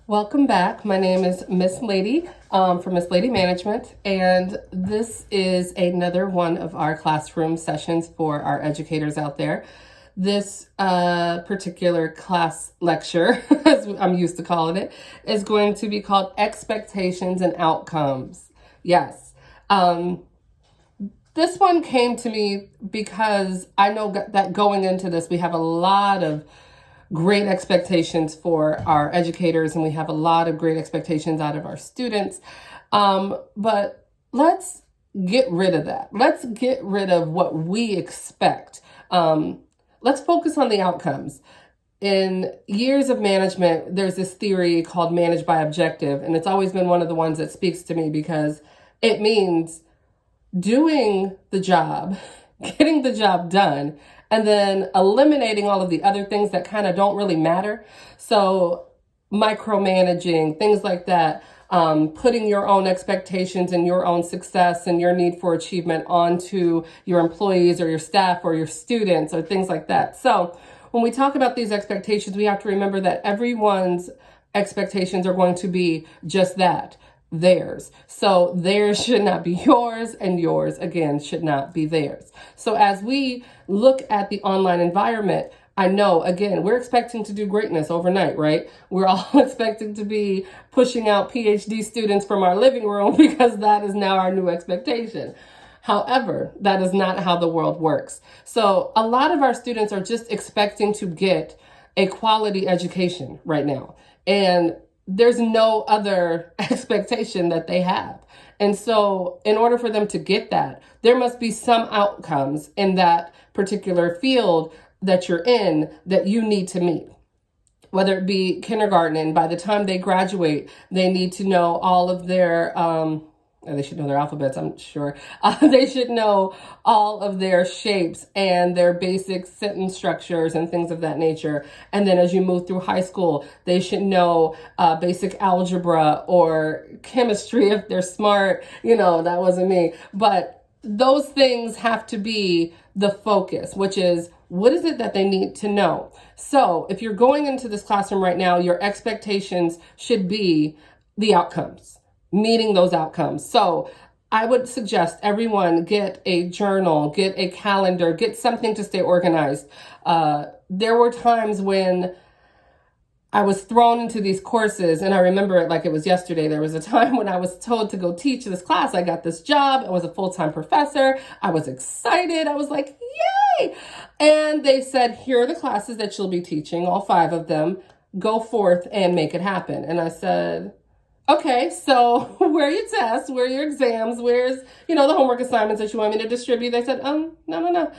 Welcome back. My name is Miss Lady from Miss Lady Management, and this is another one of our classroom sessions for our educators out there. This particular class lecture, as I'm used to calling it, is going to be called Expectations and Outcomes. Yes. This one came to me because I know that going into this, we have a lot of great expectations for our educators and we have a lot of great expectations out of our students. But let's get rid of that. Let's get rid of what we expect. Let's focus on the outcomes. In years of management, there's this theory called manage by objective, and it's always been one of the ones that speaks to me because it means doing the job, getting the job done, and then eliminating all of the other things that kind of don't really matter. So micromanaging, things like that, putting your own expectations and your own success and your need for achievement onto your employees or your staff or your students or things like that. So when we talk about these expectations, we have to remember that everyone's expectations are going to be just that. Theirs. So theirs should not be yours, and yours again should not be theirs. So as we look at the online environment, I know again, we're expecting to do greatness overnight, right? We're all expecting to be pushing out PhD students from our living room because that is now our new expectation. However, that is not how the world works. So a lot of our students are just expecting to get a quality education right now. And there's no other expectation that they have. And so in order for them to get that, there must be some outcomes in that particular field that you're in that you need to meet. Whether it be kindergarten, and by the time they graduate, they need to know all of their, they should know their alphabets, I'm sure. They should know all of their shapes and their basic sentence structures and things of that nature. And then as you move through high school, they should know basic algebra or chemistry if they're smart. That wasn't me. But those things have to be the focus, which is what is it that they need to know? So if you're going into this classroom right now, your expectations should be the outcomes. Meeting those outcomes. So I would suggest everyone get a journal, get a calendar, get something to stay organized. There were times when I was thrown into these courses, and I remember it like it was yesterday. There was a time when I was told to go teach this class. I got this job. I was a full-time professor. I was excited. I was like, yay! And they said, here are the classes that you'll be teaching, all 5 of them. Go forth and make it happen. And I said, okay, so where are your tests? Where are your exams? Where's, the homework assignments that you want me to distribute? They said, no,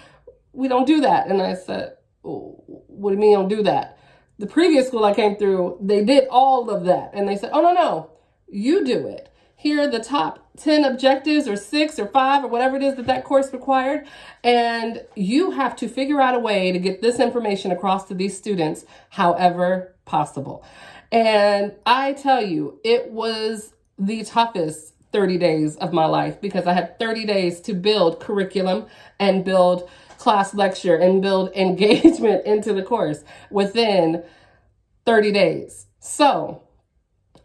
we don't do that. And I said, oh, what do you mean you don't do that? The previous school I came through, they did all of that. And they said, oh, no, you do it. Here are the top 10 objectives or 6 or 5 or whatever it is that course required. And you have to figure out a way to get this information across to these students however possible. And I tell you, it was the toughest 30 days of my life because I had 30 days to build curriculum and build class lecture and build engagement into the course within 30 days. So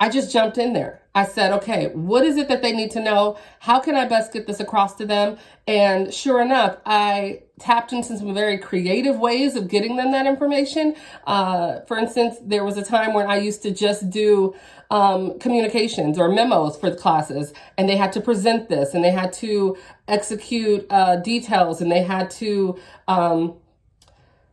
I just jumped in there. I said, okay, what is it that they need to know? How can I best get this across to them? And sure enough, I tapped into some very creative ways of getting them that information. For instance, there was a time when I used to just do communications or memos for the classes, and they had to present this, and they had to execute details, and they had to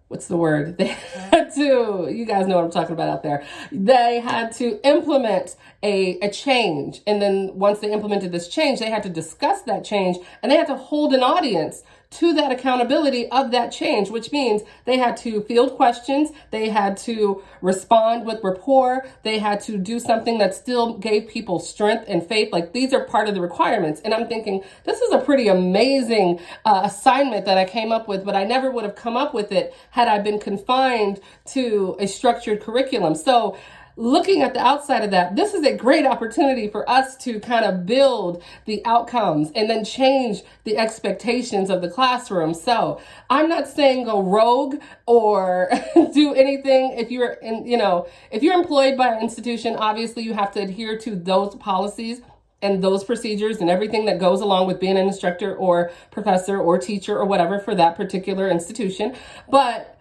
what's the word? They had to, you guys know what I'm talking about out there. They had to implement a change. And then once they implemented this change, they had to discuss that change, and they had to hold an audience to that accountability of that change, which means they had to field questions, they had to respond with rapport, they had to do something that still gave people strength and faith. Like, these are part of the requirements. And I'm thinking, this is a pretty amazing assignment that I came up with, but I never would have come up with it had I been confined to a structured curriculum. So looking at the outside of that, this is a great opportunity for us to kind of build the outcomes and then change the expectations of the classroom. So I'm not saying go rogue or do anything. If you're if you're employed by an institution, obviously you have to adhere to those policies and those procedures and everything that goes along with being an instructor or professor or teacher or whatever for that particular institution. But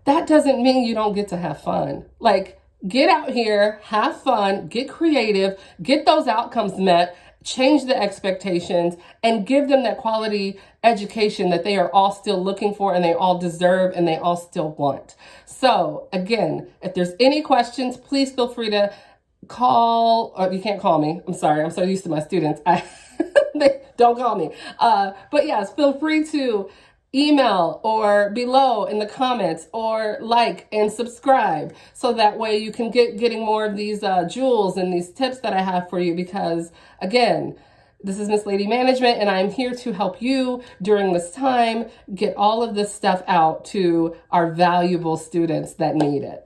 that doesn't mean you don't get to have fun. Like, get out here, have fun, get creative, get those outcomes met, change the expectations, and give them that quality education that they are all still looking for and they all deserve and they all still want. So again, if there's any questions, please feel free to call, or you can't call me. I'm sorry. I'm so used to my students. They don't call me. But yes, feel free to email or below in the comments or like and subscribe. So that way you can getting more of these jewels and these tips that I have for you, because again, this is Miss Lady Management and I'm here to help you during this time get all of this stuff out to our valuable students that need it.